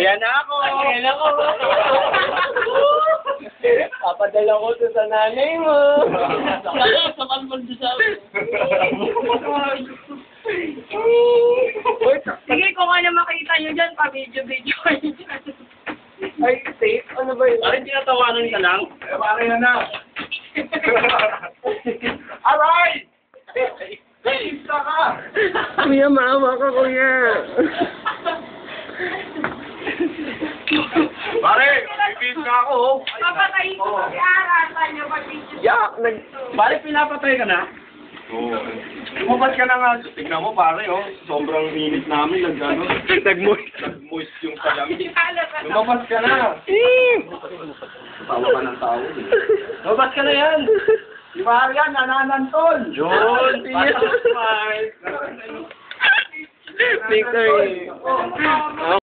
Ayan na ako! Ayan ako! Papadala ko to sa nanay mo. Sa kalmol sa Sige, kung ano makita nyo dyan, pa-video-video kayo dyan. Ay, safe? Ano ba yun? Parang tinatawanan ka lang. Pare na na. Aray! Isa ka! Kuya, maawa ka, kuya. Pare, bibis na ako. Papatayin ko si Ara, nyo pag-video. Yak! Pare, pinapatay ka na? Oo. Lumabas ka na nga. Tignan mo pare, oh. Sobrang init namin. Nag-moist yung palamig. Lumabas ka na. Tawa ka ng tao. Lumabas ka na yan. Di ba yan? Nananantol. Yun! Victory.